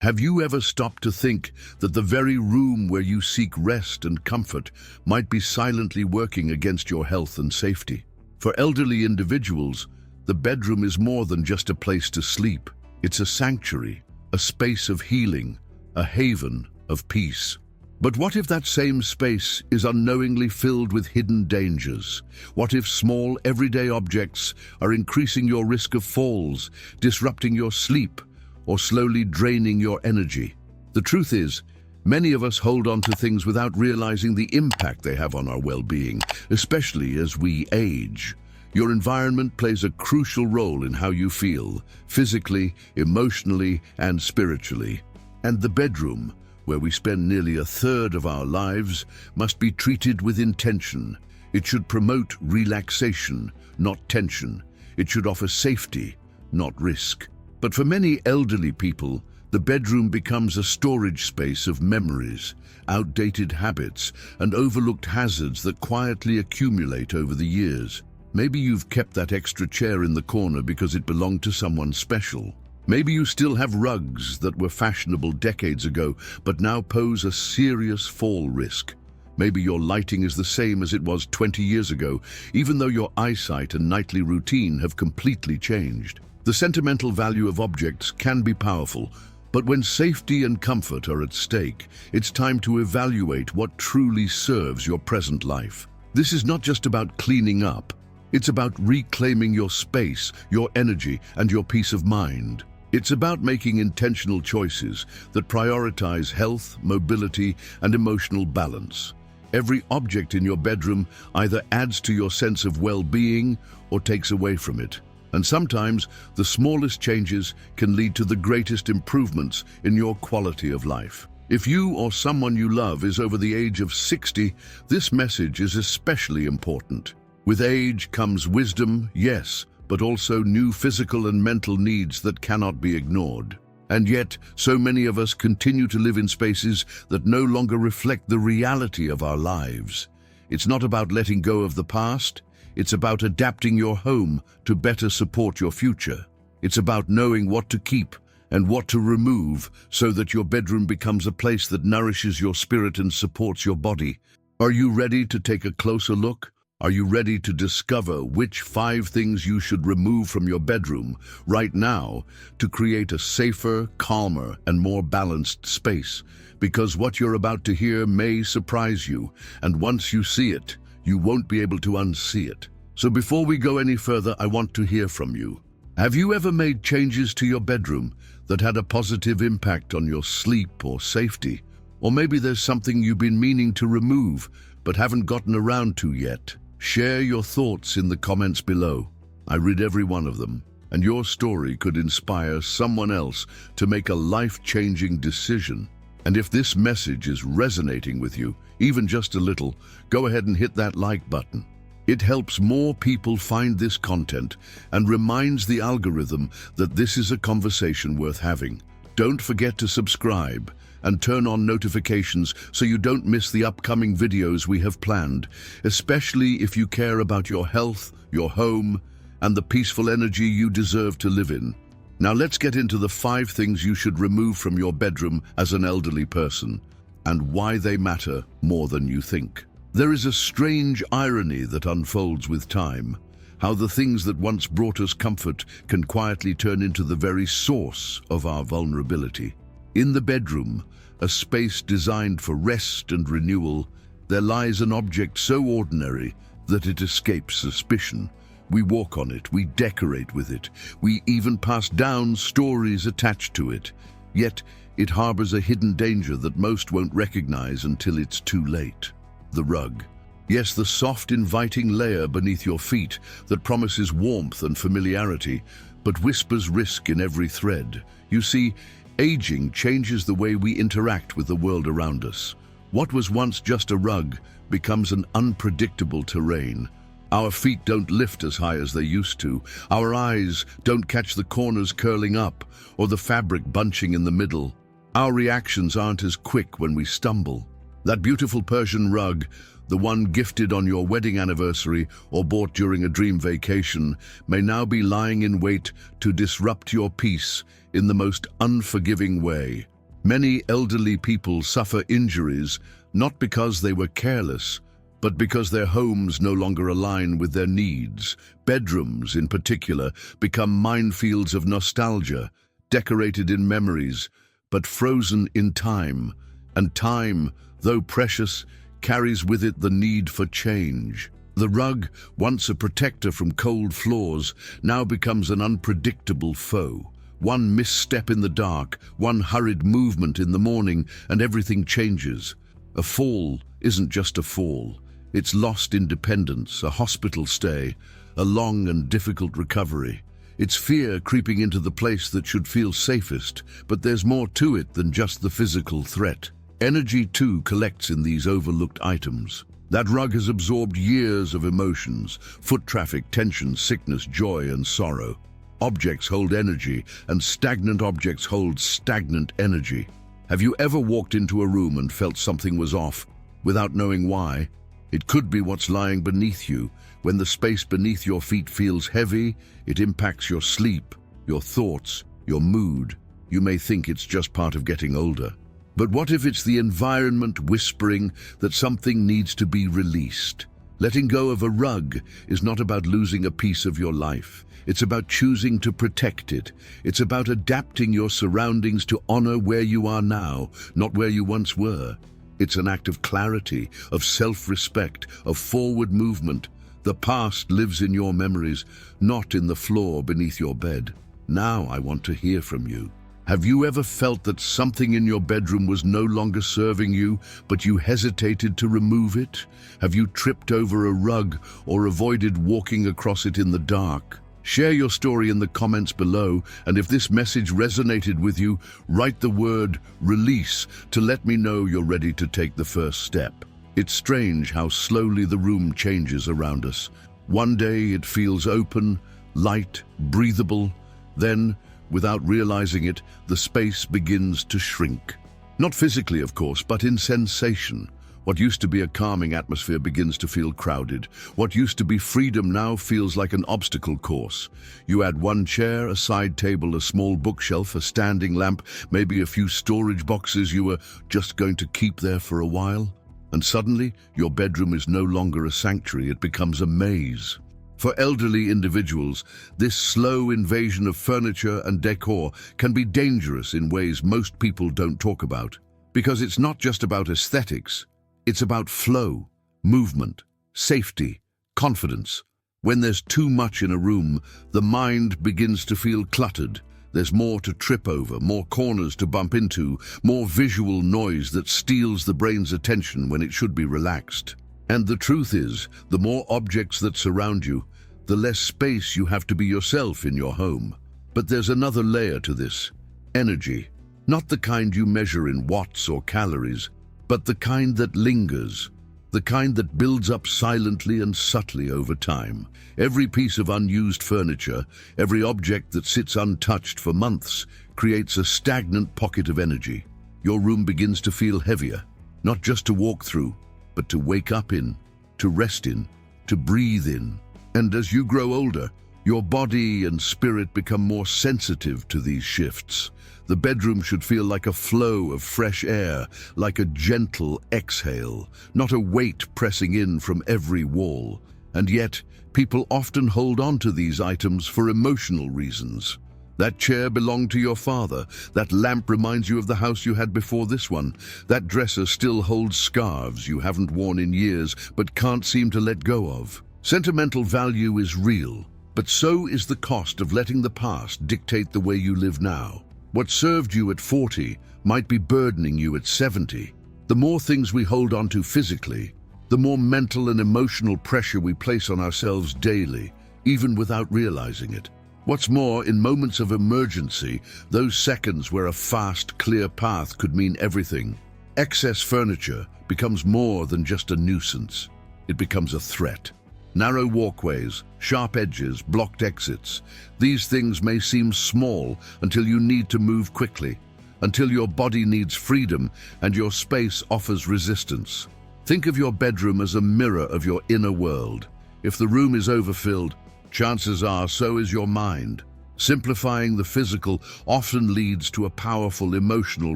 Have you ever stopped to think that the very room where you seek rest and comfort might be silently working against your health and safety? For elderly individuals, the bedroom is more than just a place to sleep. It's a sanctuary, a space of healing, a haven of peace. But what if that same space is unknowingly filled with hidden dangers? What if small, everyday objects are increasing your risk of falls, disrupting your sleep, or slowly draining your energy? The truth is, many of us hold on to things without realizing the impact they have on our well-being, especially as we age. Your environment plays a crucial role in how you feel, physically, emotionally, and spiritually. And the bedroom, where we spend nearly a third of our lives, must be treated with intention. It should promote relaxation, not tension. It should offer safety, not risk. But for many elderly people, the bedroom becomes a storage space of memories, outdated habits, and overlooked hazards that quietly accumulate over the years. Maybe you've kept that extra chair in the corner because it belonged to someone special. Maybe you still have rugs that were fashionable decades ago, but now pose a serious fall risk. Maybe your lighting is the same as it was 20 years ago, even though your eyesight and nightly routine have completely changed. The sentimental value of objects can be powerful, but when safety and comfort are at stake, it's time to evaluate what truly serves your present life. This is not just about cleaning up. It's about reclaiming your space, your energy, and your peace of mind. It's about making intentional choices that prioritize health, mobility, and emotional balance. Every object in your bedroom either adds to your sense of well-being or takes away from it. And sometimes, the smallest changes can lead to the greatest improvements in your quality of life. If you or someone you love is over the age of 60, this message is especially important. With age comes wisdom, yes, but also new physical and mental needs that cannot be ignored. And yet, so many of us continue to live in spaces that no longer reflect the reality of our lives. It's not about letting go of the past, it's about adapting your home to better support your future. It's about knowing what to keep and what to remove so that your bedroom becomes a place that nourishes your spirit and supports your body. Are you ready to take a closer look? Are you ready to discover which 5 things you should remove from your bedroom right now to create a safer, calmer, and more balanced space? Because what you're about to hear may surprise you, and once you see it, you won't be able to unsee it. So before we go any further, I want to hear from you. Have you ever made changes to your bedroom that had a positive impact on your sleep or safety? Or maybe there's something you've been meaning to remove but haven't gotten around to yet. Share your thoughts in the comments below. I read every one of them, and your story could inspire someone else to make a life-changing decision. And if this message is resonating with you, even just a little, go ahead and hit that like button. It helps more people find this content and reminds the algorithm that this is a conversation worth having. Don't forget to subscribe and turn on notifications so you don't miss the upcoming videos we have planned, especially if you care about your health, your home, and the peaceful energy you deserve to live in. Now let's get into the 5 things you should remove from your bedroom as an elderly person, and why they matter more than you think. There is a strange irony that unfolds with time, how the things that once brought us comfort can quietly turn into the very source of our vulnerability. In the bedroom, a space designed for rest and renewal, there lies an object so ordinary that it escapes suspicion. We walk on it, we decorate with it, we even pass down stories attached to it. Yet, it harbors a hidden danger that most won't recognize until it's too late. The rug. Yes, the soft, inviting layer beneath your feet that promises warmth and familiarity, but whispers risk in every thread. You see, aging changes the way we interact with the world around us. What was once just a rug becomes an unpredictable terrain. Our feet don't lift as high as they used to. Our eyes don't catch the corners curling up or the fabric bunching in the middle. Our reactions aren't as quick when we stumble. That beautiful Persian rug, the one gifted on your wedding anniversary or bought during a dream vacation, may now be lying in wait to disrupt your peace in the most unforgiving way. Many elderly people suffer injuries not because they were careless, but because their homes no longer align with their needs. Bedrooms, in particular, become minefields of nostalgia, decorated in memories, but frozen in time. And time, though precious, carries with it the need for change. The rug, once a protector from cold floors, now becomes an unpredictable foe. One misstep in the dark, one hurried movement in the morning, and everything changes. A fall isn't just a fall. It's lost independence, a hospital stay, a long and difficult recovery. It's fear creeping into the place that should feel safest, but there's more to it than just the physical threat. Energy, too, collects in these overlooked items. That rug has absorbed years of emotions, foot traffic, tension, sickness, joy, and sorrow. Objects hold energy, and stagnant objects hold stagnant energy. Have you ever walked into a room and felt something was off, without knowing why? It could be what's lying beneath you. When the space beneath your feet feels heavy, it impacts your sleep, your thoughts, your mood. You may think it's just part of getting older. But what if it's the environment whispering that something needs to be released? Letting go of a rug is not about losing a piece of your life. It's about choosing to protect it. It's about adapting your surroundings to honor where you are now, not where you once were. It's an act of clarity, of self-respect, of forward movement. The past lives in your memories, not in the floor beneath your bed. Now I want to hear from you. Have you ever felt that something in your bedroom was no longer serving you, but you hesitated to remove it? Have you tripped over a rug or avoided walking across it in the dark? Share your story in the comments below, and if this message resonated with you, write the word "release" to let me know you're ready to take the first step. It's strange how slowly the room changes around us. One day it feels open, light, breathable. Then, without realizing it, the space begins to shrink. Not physically, of course, but in sensation. What used to be a calming atmosphere begins to feel crowded. What used to be freedom now feels like an obstacle course. You add one chair, a side table, a small bookshelf, a standing lamp, maybe a few storage boxes you were just going to keep there for a while. And suddenly, your bedroom is no longer a sanctuary, it becomes a maze. For elderly individuals, this slow invasion of furniture and decor can be dangerous in ways most people don't talk about. Because it's not just about aesthetics. It's about flow, movement, safety, confidence. When there's too much in a room, the mind begins to feel cluttered. There's more to trip over, more corners to bump into, more visual noise that steals the brain's attention when it should be relaxed. And the truth is, the more objects that surround you, the less space you have to be yourself in your home. But there's another layer to this: energy. Not the kind you measure in watts or calories, but the kind that lingers, the kind that builds up silently and subtly over time. Every piece of unused furniture, every object that sits untouched for months, creates a stagnant pocket of energy. Your room begins to feel heavier, not just to walk through, but to wake up in, to rest in, to breathe in. And as you grow older, your body and spirit become more sensitive to these shifts. The bedroom should feel like a flow of fresh air, like a gentle exhale, not a weight pressing in from every wall. And yet, people often hold on to these items for emotional reasons. That chair belonged to your father. That lamp reminds you of the house you had before this one. That dresser still holds scarves you haven't worn in years but can't seem to let go of. Sentimental value is real, but so is the cost of letting the past dictate the way you live now. What served you at 40 might be burdening you at 70. The more things we hold on to physically, the more mental and emotional pressure we place on ourselves daily, even without realizing it. What's more, in moments of emergency, those seconds where a fast, clear path could mean everything, excess furniture becomes more than just a nuisance. It becomes a threat. Narrow walkways, sharp edges, blocked exits. These things may seem small until you need to move quickly, until your body needs freedom and your space offers resistance. Think of your bedroom as a mirror of your inner world. If the room is overfilled, chances are so is your mind. Simplifying the physical often leads to a powerful emotional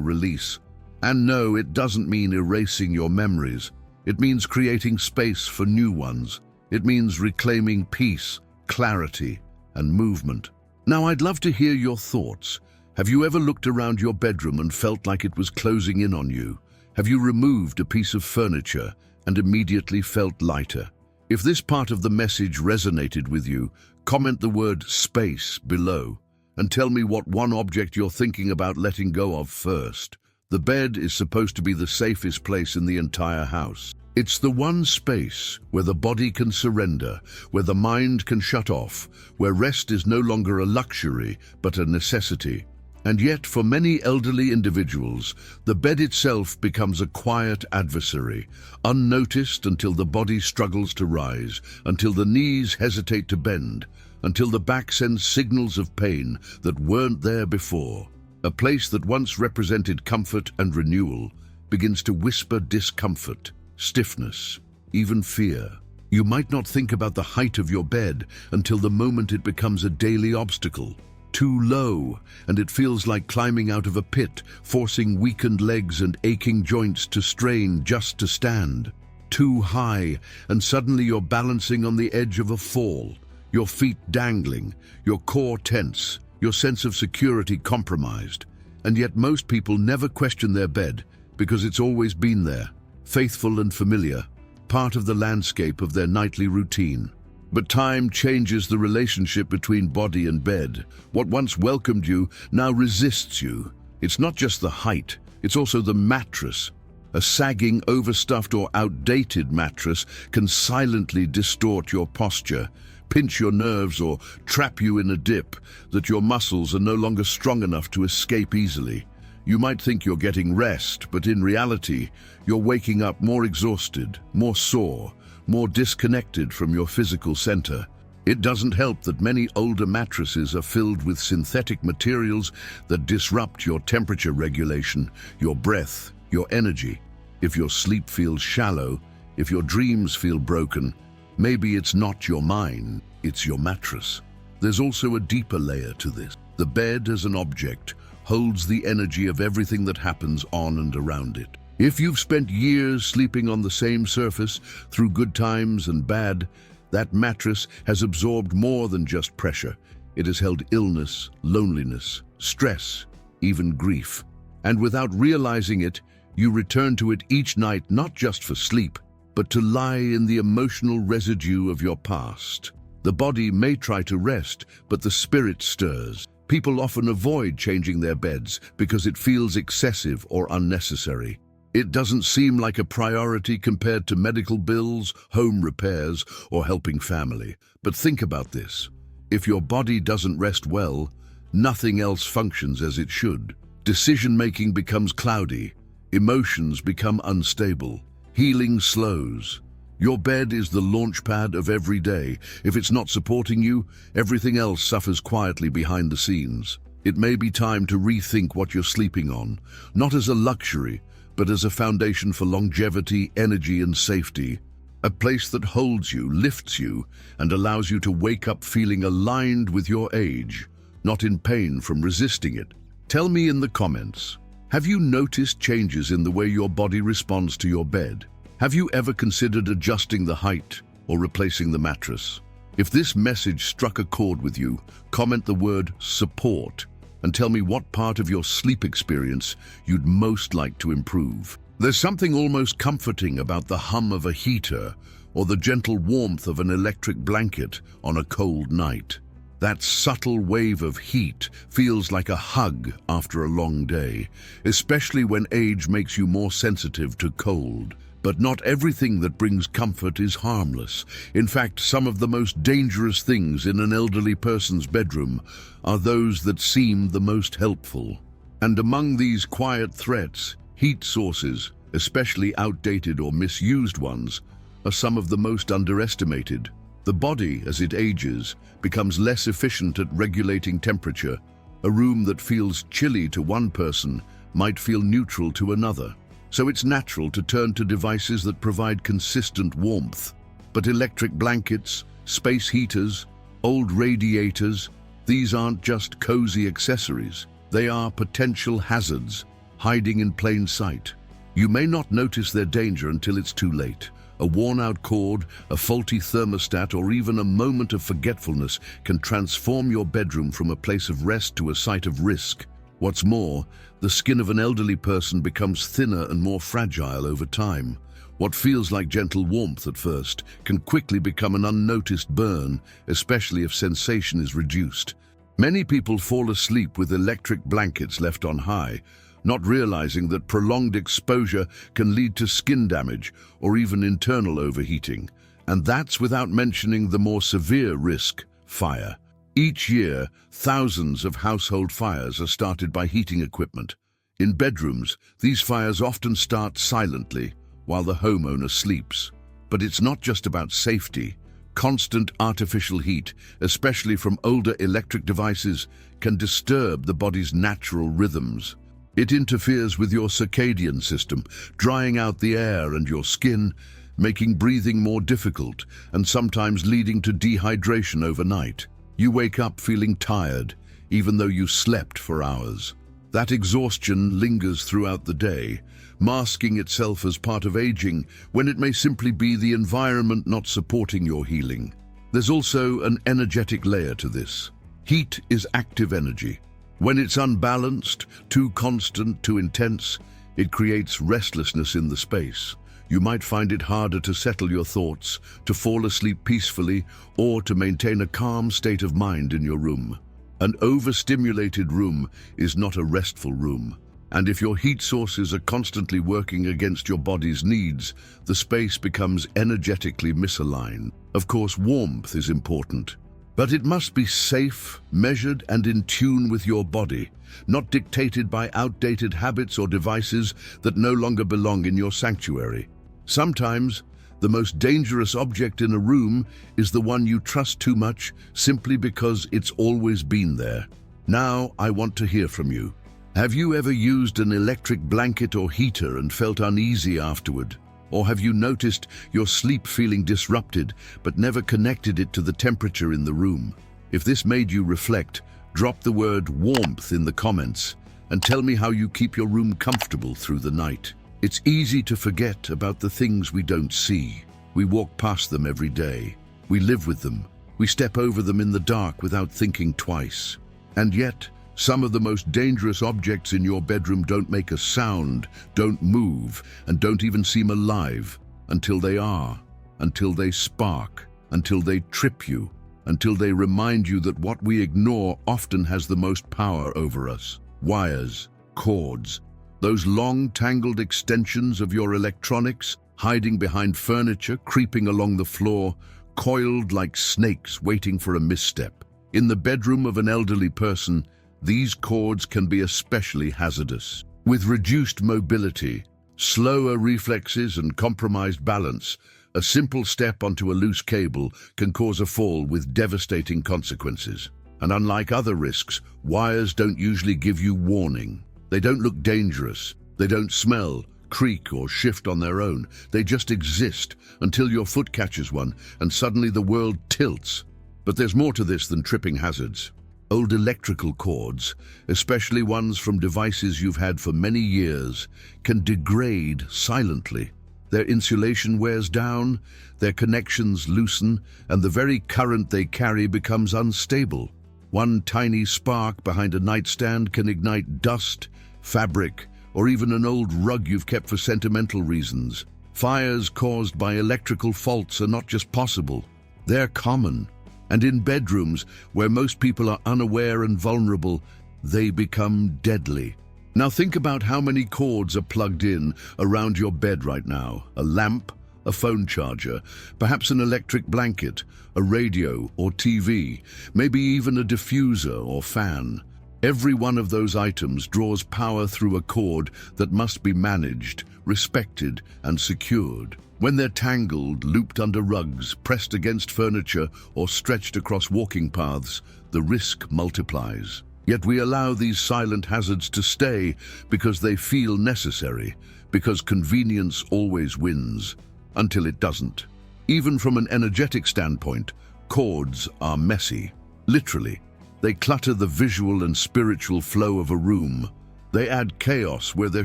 release. And no, it doesn't mean erasing your memories. It means creating space for new ones. It means reclaiming peace, clarity, and movement. Now, I'd love to hear your thoughts. Have you ever looked around your bedroom and felt like it was closing in on you? Have you removed a piece of furniture and immediately felt lighter? If this part of the message resonated with you, comment the word space below and tell me what one object you're thinking about letting go of first. The bed is supposed to be the safest place in the entire house. It's the one space where the body can surrender, where the mind can shut off, where rest is no longer a luxury but a necessity. And yet, for many elderly individuals, the bed itself becomes a quiet adversary, unnoticed until the body struggles to rise, until the knees hesitate to bend, until the back sends signals of pain that weren't there before. A place that once represented comfort and renewal begins to whisper discomfort, stiffness, even fear. You might not think about the height of your bed until the moment it becomes a daily obstacle. Too low, and it feels like climbing out of a pit, forcing weakened legs and aching joints to strain just to stand. Too high, and suddenly you're balancing on the edge of a fall, your feet dangling, your core tense, your sense of security compromised. And yet most people never question their bed because it's always been there, faithful and familiar, part of the landscape of their nightly routine. But time changes the relationship between body and bed. What once welcomed you now resists you. It's not just the height, it's also the mattress. A sagging, overstuffed or outdated mattress can silently distort your posture, pinch your nerves or trap you in a dip that your muscles are no longer strong enough to escape easily. You might think you're getting rest, but in reality, you're waking up more exhausted, more sore, more disconnected from your physical center. It doesn't help that many older mattresses are filled with synthetic materials that disrupt your temperature regulation, your breath, your energy. If your sleep feels shallow, if your dreams feel broken, maybe it's not your mind, it's your mattress. There's also a deeper layer to this. The bed as an object holds the energy of everything that happens on and around it. If you've spent years sleeping on the same surface through good times and bad, that mattress has absorbed more than just pressure. It has held illness, loneliness, stress, even grief. And without realizing it, you return to it each night not just for sleep, but to lie in the emotional residue of your past. The body may try to rest, but the spirit stirs. People often avoid changing their beds because it feels excessive or unnecessary. It doesn't seem like a priority compared to medical bills, home repairs, or helping family. But think about this. If your body doesn't rest well, nothing else functions as it should. Decision-making becomes cloudy. Emotions become unstable. Healing slows. Your bed is the launch pad of every day. If it's not supporting you, everything else suffers quietly behind the scenes. It may be time to rethink what you're sleeping on, not as a luxury, but as a foundation for longevity, energy, and safety. A place that holds you, lifts you, and allows you to wake up feeling aligned with your age, not in pain from resisting it. Tell me in the comments, have you noticed changes in the way your body responds to your bed? Have you ever considered adjusting the height or replacing the mattress? If this message struck a chord with you, comment the word support and tell me what part of your sleep experience you'd most like to improve. There's something almost comforting about the hum of a heater or the gentle warmth of an electric blanket on a cold night. That subtle wave of heat feels like a hug after a long day, especially when age makes you more sensitive to cold. But not everything that brings comfort is harmless. In fact, some of the most dangerous things in an elderly person's bedroom are those that seem the most helpful. And among these quiet threats, heat sources, especially outdated or misused ones, are some of the most underestimated. The body, as it ages, becomes less efficient at regulating temperature. A room that feels chilly to one person might feel neutral to another. So it's natural to turn to devices that provide consistent warmth. But electric blankets, space heaters, old radiators, These aren't just cozy accessories. They are potential hazards, hiding in plain sight. You may not notice their danger until it's too late. A worn-out cord, a faulty thermostat, or even a moment of forgetfulness can transform your bedroom from a place of rest to a site of risk. What's more, the skin of an elderly person becomes thinner and more fragile over time. What feels like gentle warmth at first can quickly become an unnoticed burn, especially if sensation is reduced. Many people fall asleep with electric blankets left on high, not realizing that prolonged exposure can lead to skin damage or even internal overheating. And that's without mentioning the more severe risk, fire. Each year, thousands of household fires are started by heating equipment. In bedrooms, these fires often start silently while the homeowner sleeps. But it's not just about safety. Constant artificial heat, especially from older electric devices, can disturb the body's natural rhythms. It interferes with your circadian system, drying out the air and your skin, making breathing more difficult and sometimes leading to dehydration overnight. You wake up feeling tired, even though you slept for hours. That exhaustion lingers throughout the day, masking itself as part of aging when it may simply be the environment not supporting your healing. There's also an energetic layer to this. Heat is active energy. When it's unbalanced, too constant, too intense, it creates restlessness in the space. You might find it harder to settle your thoughts, to fall asleep peacefully, or to maintain a calm state of mind in your room. An overstimulated room is not a restful room. And if your heat sources are constantly working against your body's needs, the space becomes energetically misaligned. Of course, warmth is important, but it must be safe, measured, and in tune with your body, not dictated by outdated habits or devices that no longer belong in your sanctuary. Sometimes, the most dangerous object in a room is the one you trust too much simply because it's always been there. Now, I want to hear from you. Have you ever used an electric blanket or heater and felt uneasy afterward? Or have you noticed your sleep feeling disrupted but never connected it to the temperature in the room? If this made you reflect, drop the word warmth in the comments and tell me how you keep your room comfortable through the night. It's easy to forget about the things we don't see. We walk past them every day. We live with them. We step over them in the dark without thinking twice. And yet, some of the most dangerous objects in your bedroom don't make a sound, don't move, and don't even seem alive until they are, until they spark, until they trip you, until they remind you that what we ignore often has the most power over us. Wires, cords, those long tangled extensions of your electronics, hiding behind furniture, creeping along the floor, coiled like snakes waiting for a misstep. In the bedroom of an elderly person, these cords can be especially hazardous. With reduced mobility, slower reflexes, and compromised balance, a simple step onto a loose cable can cause a fall with devastating consequences. And unlike other risks, wires don't usually give you warning. They don't look dangerous. They don't smell, creak, or shift on their own. They just exist until your foot catches one and suddenly the world tilts. But there's more to this than tripping hazards. Old electrical cords, especially ones from devices you've had for many years, can degrade silently. Their insulation wears down, their connections loosen, and the very current they carry becomes unstable. One tiny spark behind a nightstand can ignite dust, fabric, or even an old rug you've kept for sentimental reasons. Fires caused by electrical faults are not just possible, they're common. And in bedrooms, where most people are unaware and vulnerable, they become deadly. Now think about how many cords are plugged in around your bed right now. A lamp, a phone charger, perhaps an electric blanket, a radio or TV, maybe even a diffuser or fan. Every one of those items draws power through a cord that must be managed, respected, and secured. When they're tangled, looped under rugs, pressed against furniture, or stretched across walking paths, the risk multiplies. Yet we allow these silent hazards to stay because they feel necessary, because convenience always wins, until it doesn't. Even from an energetic standpoint, cords are messy. Literally. They clutter the visual and spiritual flow of a room. They add chaos where there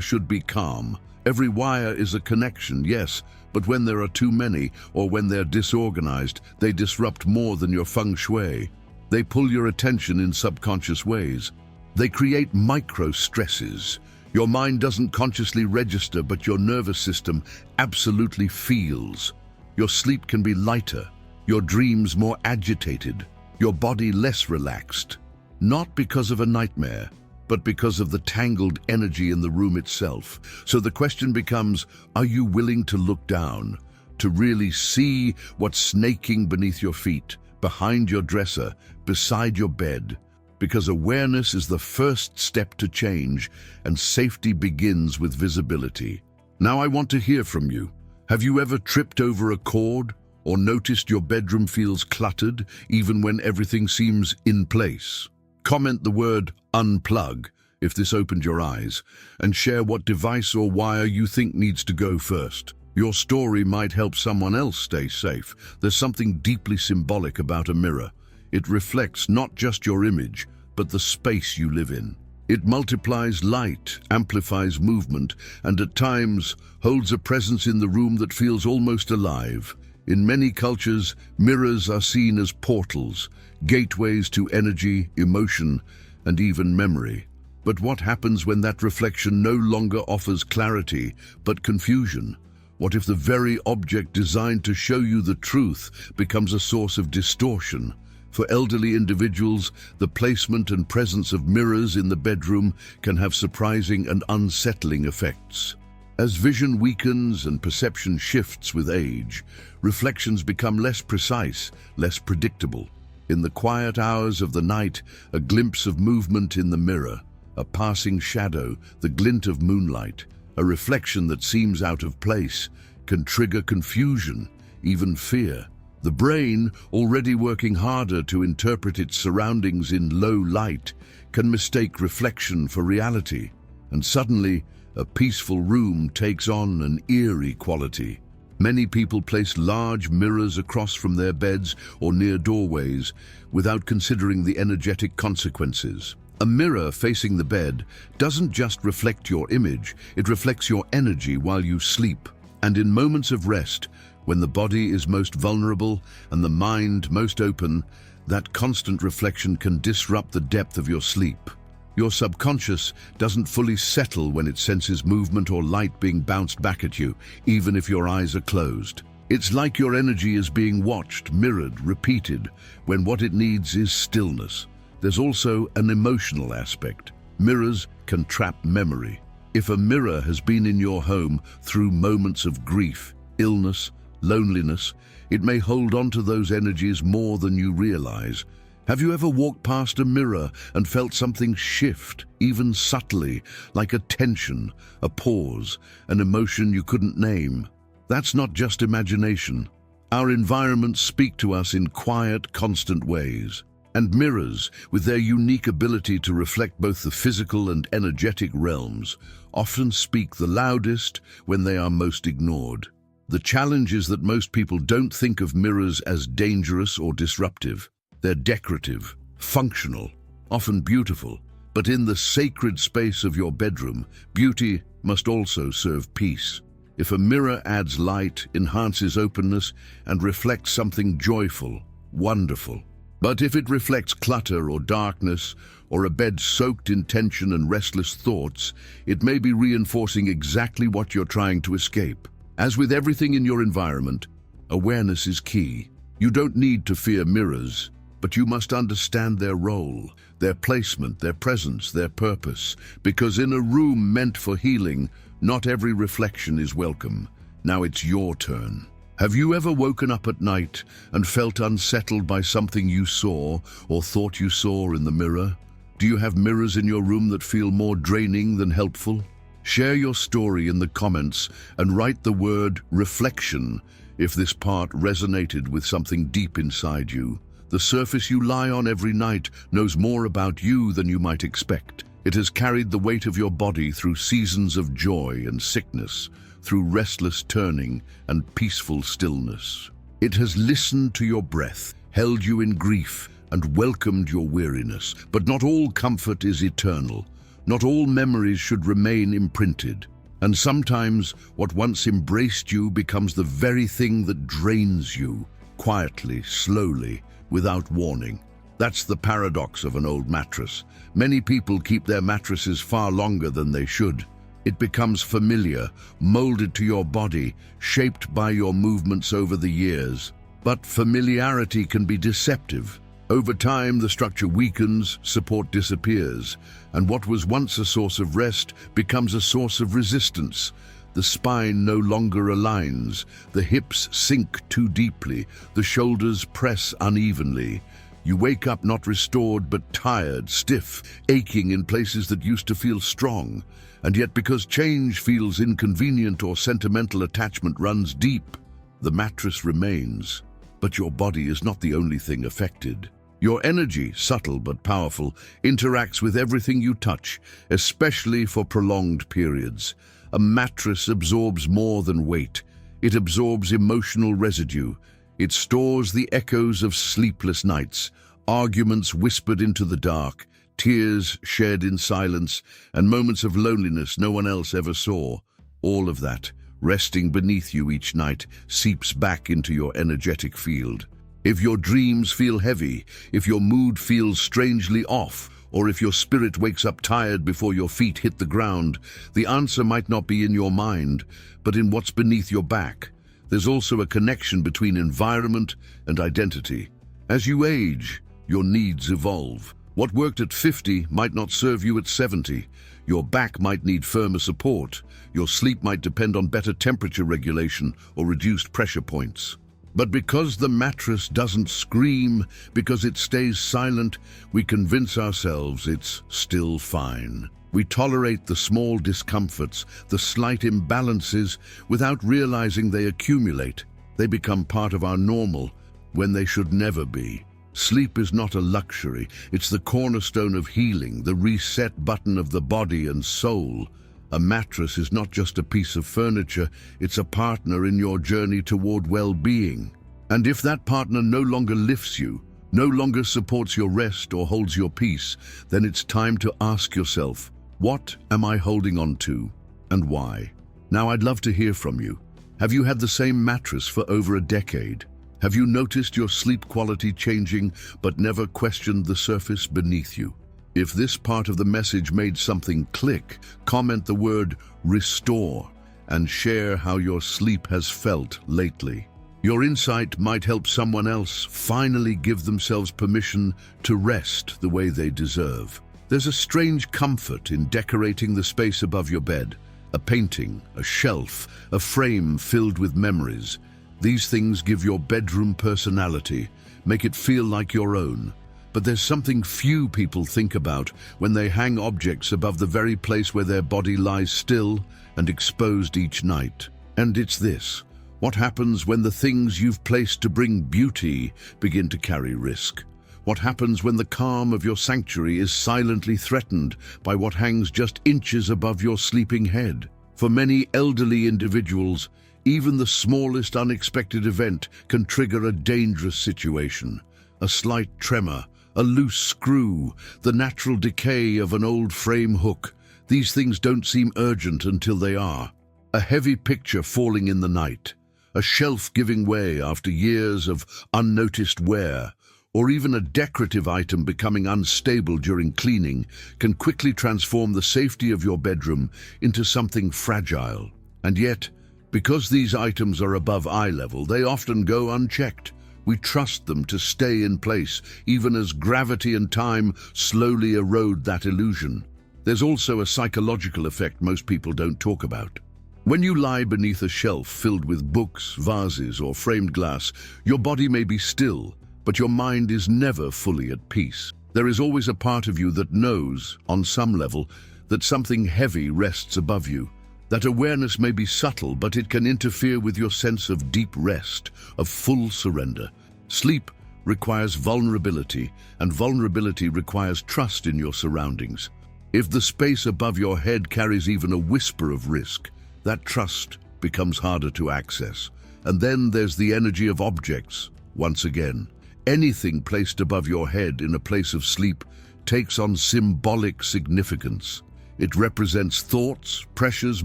should be calm. Every wire is a connection, yes, but when there are too many, or when they're disorganized, they disrupt more than your feng shui. They pull your attention in subconscious ways. They create micro-stresses. Your mind doesn't consciously register, but your nervous system absolutely feels. Your sleep can be lighter, your dreams more agitated, your body less relaxed. Not because of a nightmare, but because of the tangled energy in the room itself. So the question becomes, are you willing to look down, to really see what's snaking beneath your feet, behind your dresser, beside your bed? Because awareness is the first step to change, and safety begins with visibility. Now I want to hear from you. Have you ever tripped over a cord, or noticed your bedroom feels cluttered, even when everything seems in place? Comment the word unplug if this opened your eyes, and share what device or wire you think needs to go first. Your story might help someone else stay safe. There's something deeply symbolic about a mirror. It reflects not just your image, but the space you live in. It multiplies light, amplifies movement, and at times holds a presence in the room that feels almost alive. In many cultures, mirrors are seen as portals, gateways to energy, emotion, and even memory. But what happens when that reflection no longer offers clarity, but confusion? What if the very object designed to show you the truth becomes a source of distortion? For elderly individuals, the placement and presence of mirrors in the bedroom can have surprising and unsettling effects. As vision weakens and perception shifts with age, reflections become less precise, less predictable. In the quiet hours of the night, a glimpse of movement in the mirror, a passing shadow, the glint of moonlight, a reflection that seems out of place, can trigger confusion, even fear. The brain, already working harder to interpret its surroundings in low light, can mistake reflection for reality, and suddenly, a peaceful room takes on an eerie quality. Many people place large mirrors across from their beds or near doorways without considering the energetic consequences. A mirror facing the bed doesn't just reflect your image, it reflects your energy while you sleep. And in moments of rest, when the body is most vulnerable and the mind most open, that constant reflection can disrupt the depth of your sleep. Your subconscious doesn't fully settle when it senses movement or light being bounced back at you, even if your eyes are closed. It's like your energy is being watched, mirrored, repeated, when what it needs is stillness. There's also an emotional aspect. Mirrors can trap memory. If a mirror has been in your home through moments of grief, illness, loneliness, it may hold on to those energies more than you realize. Have you ever walked past a mirror and felt something shift, even subtly, like a tension, a pause, an emotion you couldn't name? That's not just imagination. Our environments speak to us in quiet, constant ways. And mirrors, with their unique ability to reflect both the physical and energetic realms, often speak the loudest when they are most ignored. The challenge is that most people don't think of mirrors as dangerous or disruptive. They're decorative, functional, often beautiful. But in the sacred space of your bedroom, beauty must also serve peace. If a mirror adds light, enhances openness, and reflects something joyful, wonderful. But if it reflects clutter or darkness, or a bed soaked in tension and restless thoughts, it may be reinforcing exactly what you're trying to escape. As with everything in your environment, awareness is key. You don't need to fear mirrors, but you must understand their role, their placement, their presence, their purpose. Because in a room meant for healing, not every reflection is welcome. Now it's your turn. Have you ever woken up at night and felt unsettled by something you saw or thought you saw in the mirror? Do you have mirrors in your room that feel more draining than helpful? Share your story in the comments and write the word reflection if this part resonated with something deep inside you. The surface you lie on every night knows more about you than you might expect. It has carried the weight of your body through seasons of joy and sickness, through restless turning and peaceful stillness. It has listened to your breath, held you in grief, and welcomed your weariness. But not all comfort is eternal. Not all memories should remain imprinted. And sometimes what once embraced you becomes the very thing that drains you, quietly, slowly, without warning. That's the paradox of an old mattress. Many people keep their mattresses far longer than they should. It becomes familiar, molded to your body, shaped by your movements over the years. But familiarity can be deceptive. Over time, the structure weakens, support disappears, and what was once a source of rest becomes a source of resistance. The spine no longer aligns, the hips sink too deeply, the shoulders press unevenly. You wake up not restored but tired, stiff, aching in places that used to feel strong. And yet because change feels inconvenient or sentimental attachment runs deep, the mattress remains. But your body is not the only thing affected. Your energy, subtle but powerful, interacts with everything you touch, especially for prolonged periods. A mattress absorbs more than weight. It absorbs emotional residue. It stores the echoes of sleepless nights, arguments whispered into the dark, tears shed in silence, and moments of loneliness no one else ever saw. All of that, resting beneath you each night, seeps back into your energetic field. If your dreams feel heavy, if your mood feels strangely off, or if your spirit wakes up tired before your feet hit the ground, the answer might not be in your mind, but in what's beneath your back. There's also a connection between environment and identity. As you age, your needs evolve. What worked at 50 might not serve you at 70. Your back might need firmer support. Your sleep might depend on better temperature regulation or reduced pressure points. But because the mattress doesn't scream, because it stays silent, we convince ourselves it's still fine. We tolerate the small discomforts, the slight imbalances, without realizing they accumulate. They become part of our normal when they should never be. Sleep is not a luxury. It's the cornerstone of healing, the reset button of the body and soul. A mattress is not just a piece of furniture, it's a partner in your journey toward well-being. And if that partner no longer lifts you, no longer supports your rest or holds your peace, then it's time to ask yourself, what am I holding on to and why? Now I'd love to hear from you. Have you had the same mattress for over a decade? Have you noticed your sleep quality changing but never questioned the surface beneath you? If this part of the message made something click, comment the word restore and share how your sleep has felt lately. Your insight might help someone else finally give themselves permission to rest the way they deserve. There's a strange comfort in decorating the space above your bed. A painting, a shelf, a frame filled with memories. These things give your bedroom personality, make it feel like your own. But there's something few people think about when they hang objects above the very place where their body lies still and exposed each night. And it's this: what happens when the things you've placed to bring beauty begin to carry risk? What happens when the calm of your sanctuary is silently threatened by what hangs just inches above your sleeping head? For many elderly individuals, even the smallest unexpected event can trigger a dangerous situation. A slight tremor, a loose screw, the natural decay of an old frame hook. These things don't seem urgent until they are. A heavy picture falling in the night, a shelf giving way after years of unnoticed wear, or even a decorative item becoming unstable during cleaning can quickly transform the safety of your bedroom into something fragile. And yet, because these items are above eye level, they often go unchecked. We trust them to stay in place, even as gravity and time slowly erode that illusion. There's also a psychological effect most people don't talk about. When you lie beneath a shelf filled with books, vases, or framed glass, your body may be still, but your mind is never fully at peace. There is always a part of you that knows, on some level, that something heavy rests above you. That awareness may be subtle, but it can interfere with your sense of deep rest, of full surrender. Sleep requires vulnerability, and vulnerability requires trust in your surroundings. If the space above your head carries even a whisper of risk, that trust becomes harder to access. And then there's the energy of objects. Once again, Anything placed above your head in a place of sleep takes on symbolic significance. It represents thoughts, pressures,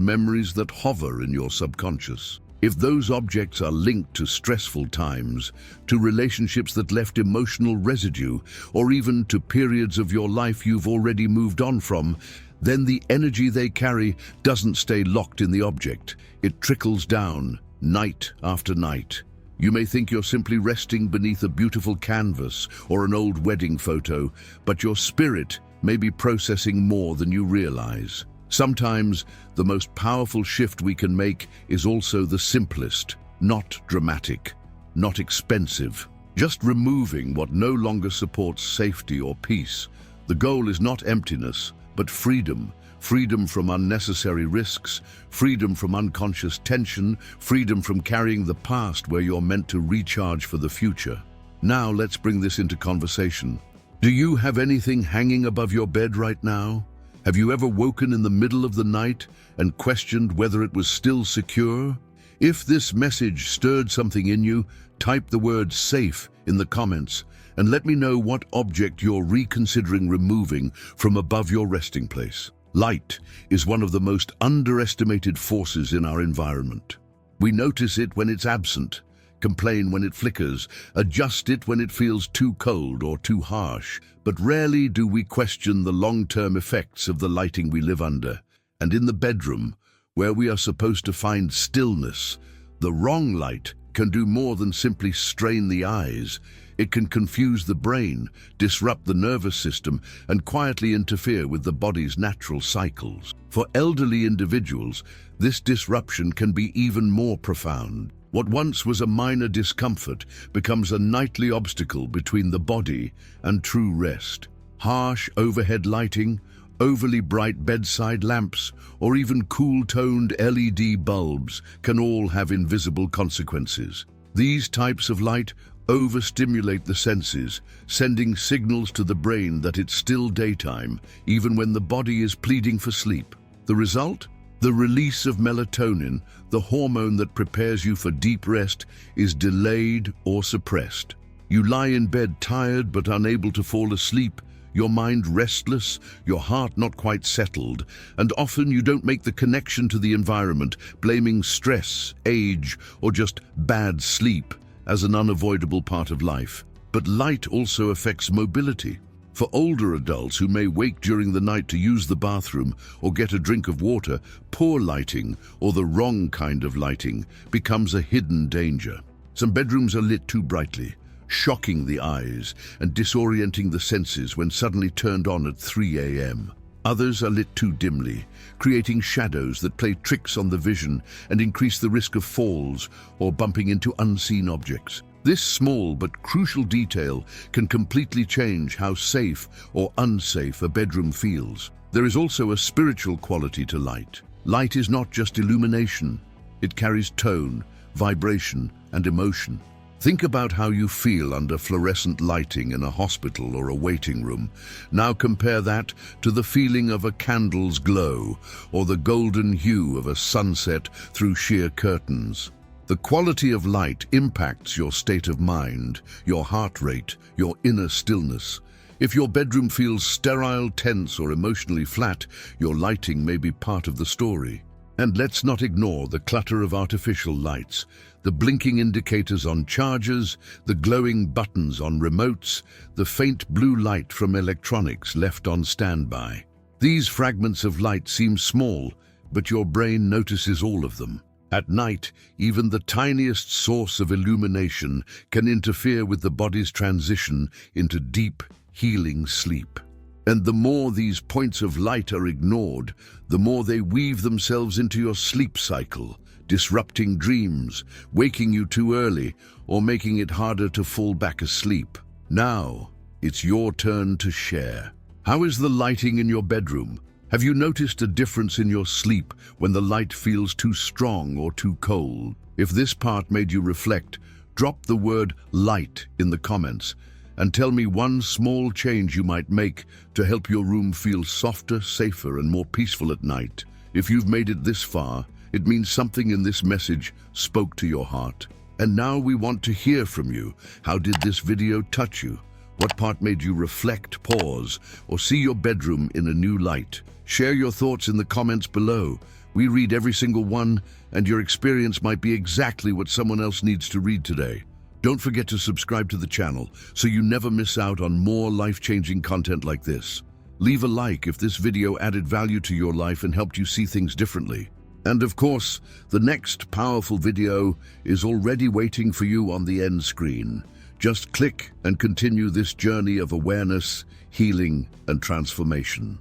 memories that hover in your subconscious. If those objects are linked to stressful times, to relationships that left emotional residue, or even to periods of your life you've already moved on from, then the energy they carry doesn't stay locked in the object. It trickles down, night after night. You may think you're simply resting beneath a beautiful canvas or an old wedding photo, but your spirit may be processing more than you realize. Sometimes, the most powerful shift we can make is also the simplest, not dramatic, not expensive. Just removing what no longer supports safety or peace. The goal is not emptiness, but freedom. Freedom from unnecessary risks, freedom from unconscious tension, freedom from carrying the past where you're meant to recharge for the future. Now let's bring this into conversation. Do you have anything hanging above your bed right now? Have you ever woken in the middle of the night and questioned whether it was still secure? If this message stirred something in you, type the word "safe" in the comments and let me know what object you're reconsidering removing from above your resting place. Light is one of the most underestimated forces in our environment. We notice it when it's absent, complain when it flickers, adjust it when it feels too cold or too harsh, but rarely do we question the long-term effects of the lighting we live under. And in the bedroom, where we are supposed to find stillness, the wrong light can do more than simply strain the eyes. It can confuse the brain, disrupt the nervous system, and quietly interfere with the body's natural cycles. For elderly individuals, this disruption can be even more profound. What once was a minor discomfort becomes a nightly obstacle between the body and true rest. Harsh overhead lighting, overly bright bedside lamps, or even cool-toned LED bulbs can all have invisible consequences. These types of light overstimulate the senses, sending signals to the brain that it's still daytime, even when the body is pleading for sleep. The result? The release of melatonin, the hormone that prepares you for deep rest, is delayed or suppressed. You lie in bed tired but unable to fall asleep, your mind restless, your heart not quite settled, and often you don't make the connection to the environment, blaming stress, age, or just bad sleep as an unavoidable part of life. But light also affects mobility. For older adults who may wake during the night to use the bathroom or get a drink of water, poor lighting, or the wrong kind of lighting, becomes a hidden danger. Some bedrooms are lit too brightly, shocking the eyes and disorienting the senses when suddenly turned on at 3 a.m. Others are lit too dimly, creating shadows that play tricks on the vision and increase the risk of falls or bumping into unseen objects. This small but crucial detail can completely change how safe or unsafe a bedroom feels. There is also a spiritual quality to light. Light is not just illumination. It carries tone, vibration, and emotion. Think about how you feel under fluorescent lighting in a hospital or a waiting room. Now compare that to the feeling of a candle's glow or the golden hue of a sunset through sheer curtains. The quality of light impacts your state of mind, your heart rate, your inner stillness. If your bedroom feels sterile, tense, or emotionally flat, your lighting may be part of the story. And let's not ignore the clutter of artificial lights, the blinking indicators on chargers, the glowing buttons on remotes, the faint blue light from electronics left on standby. These fragments of light seem small, but your brain notices all of them. At night, even the tiniest source of illumination can interfere with the body's transition into deep, healing sleep. And the more these points of light are ignored, the more they weave themselves into your sleep cycle, disrupting dreams, waking you too early, or making it harder to fall back asleep. Now, it's your turn to share. How is the lighting in your bedroom? Have you noticed a difference in your sleep when the light feels too strong or too cold? If this part made you reflect, drop the word "light" in the comments and tell me one small change you might make to help your room feel softer, safer, and more peaceful at night. If you've made it this far, it means something in this message spoke to your heart. And now we want to hear from you. How did this video touch you? What part made you reflect, pause, or see your bedroom in a new light? Share your thoughts in the comments below. We read every single one, and your experience might be exactly what someone else needs to read today. Don't forget to subscribe to the channel so you never miss out on more life-changing content like this. Leave a like if this video added value to your life and helped you see things differently. And of course, the next powerful video is already waiting for you on the end screen. Just click and continue this journey of awareness, healing, and transformation.